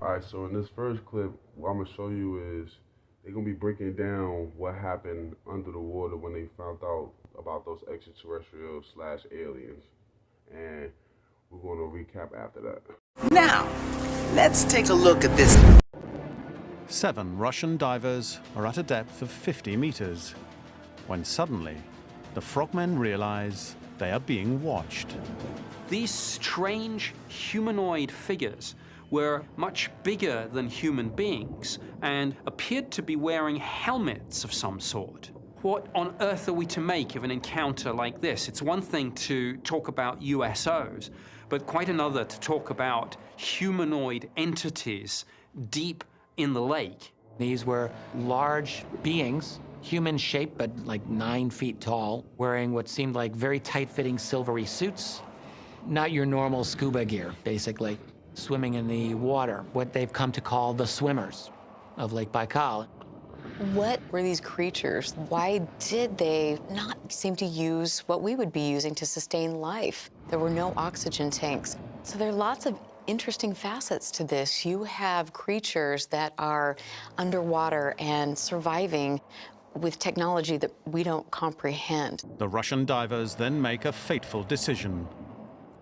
Alright, so in this first clip, what I'm gonna show you is they're gonna be breaking down what happened under the water when they found out about those extraterrestrials slash aliens. And we're gonna recap after that. Now, let's take a look at this. 7 Russian divers are at a depth of 50 meters when suddenly the frogmen realize they are being watched. These strange humanoid figures were much bigger than human beings and appeared to be wearing helmets of some sort. What on earth are we to make of an encounter like this? It's one thing to talk about USOs, but quite another to talk about humanoid entities deep in the lake. These were large beings, human shaped but like 9 feet tall, wearing what seemed like very tight-fitting silvery suits. Not your normal scuba gear, basically. Swimming in the water, what they've come to call the swimmers of Lake Baikal. What were these creatures? Why did they not seem to use what we would be using to sustain life? There were no oxygen tanks. So there are lots of interesting facets to this. You have creatures that are underwater and surviving with technology that we don't comprehend. The Russian divers then make a fateful decision.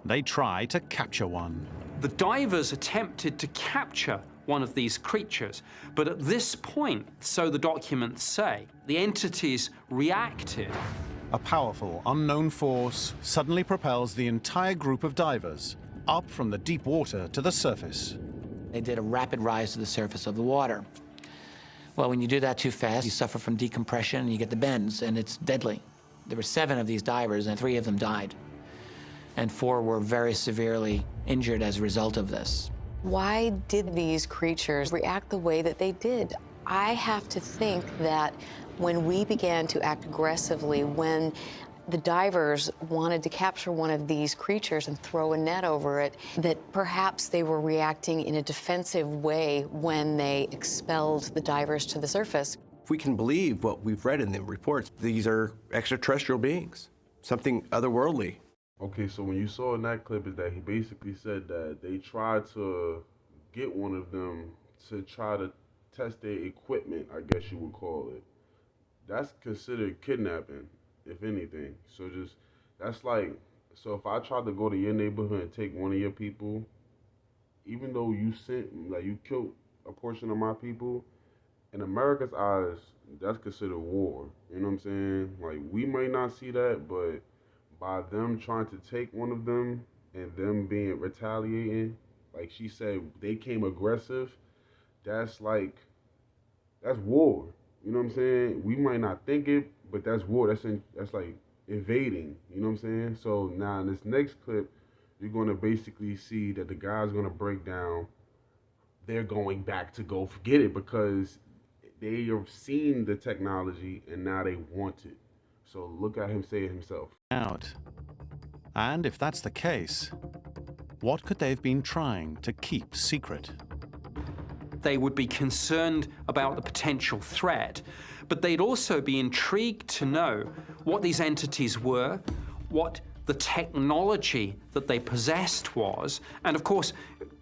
They try to capture one. The divers attempted to capture one of these creatures, but at this point, so the documents say, the entities reacted. A powerful, unknown force suddenly propels the entire group of divers up from the deep water to the surface. They did a rapid rise to the surface of the water. Well, when you do that too fast, you suffer from decompression and you get the bends, and it's deadly. There were 7 of these divers, and 3 of them died. And 4 were very severely injured as a result of this. Why did these creatures react the way that they did? I have to think that when we began to act aggressively, when the divers wanted to capture one of these creatures and throw a net over it, that perhaps they were reacting in a defensive way when they expelled the divers to the surface. If we can believe what we've read in the reports, these are extraterrestrial beings, something otherworldly. Okay, so when you saw in that clip is that he basically said that they tried to get one of them to try to test their equipment, I guess you would call it. That's considered kidnapping, if anything. So that's like, so if I tried to go to your neighborhood and take one of your people, even though you killed a portion of my people, in America's eyes, that's considered war. You know what I'm saying? Like, we might not see that, but by them trying to take one of them and them being retaliating, like she said, they came aggressive, that's war. You know what I'm saying? We might not think it, but that's war. That's like invading. You know what I'm saying? So now in this next clip, you're gonna basically see that the guy's gonna break down. They're going back to go get it because they have seen the technology and now they want it. So look at him say it himself. Out. And if that's the case, what could they have been trying to keep secret? They would be concerned about the potential threat, but they'd also be intrigued to know what these entities were, what the technology that they possessed was, and of course,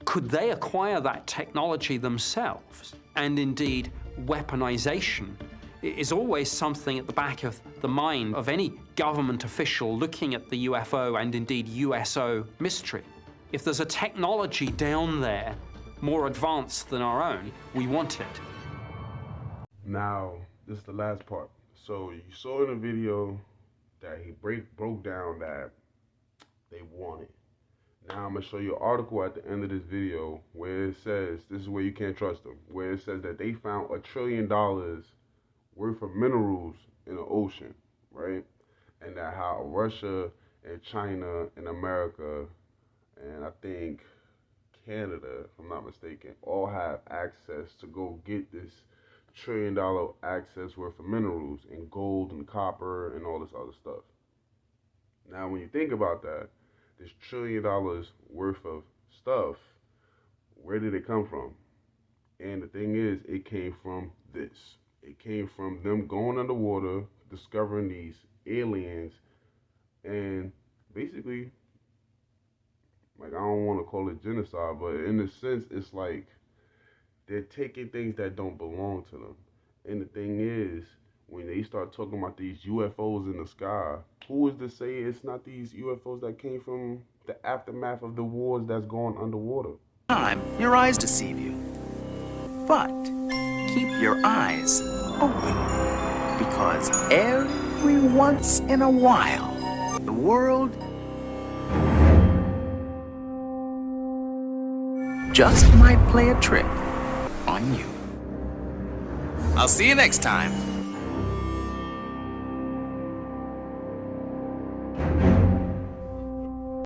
could they acquire that technology themselves? And indeed, weaponization is always something at the back of the mind of any government official looking at the UFO and indeed USO mystery. If there's a technology down there more advanced than our own, we want it. Now, this is the last part. So you saw in the video that he broke down that they want it. Now I'm gonna show you an article at the end of this video where it says, this is where you can't trust them, where it says that they found $1 trillion worth of minerals in the ocean, right? And that how Russia and China and America and I think Canada, if I'm not mistaken, all have access to go get this $1 trillion access worth of minerals in gold and copper and all this other stuff. Now, when you think about that, this $1 trillion worth of stuff, where did it come from? And the thing is, it came from this. It came from them going underwater, discovering these aliens, and basically, like, I don't want to call it genocide, but in a sense, it's like They're taking things that don't belong to them. And the thing is, when they start talking about these UFOs in the sky, who is to say it's not these UFOs that came from the aftermath of the wars that's going underwater? Time, your eyes deceive you. But keep your eyes open, because every once in a while, the world just might play a trick on you. I'll see you next time.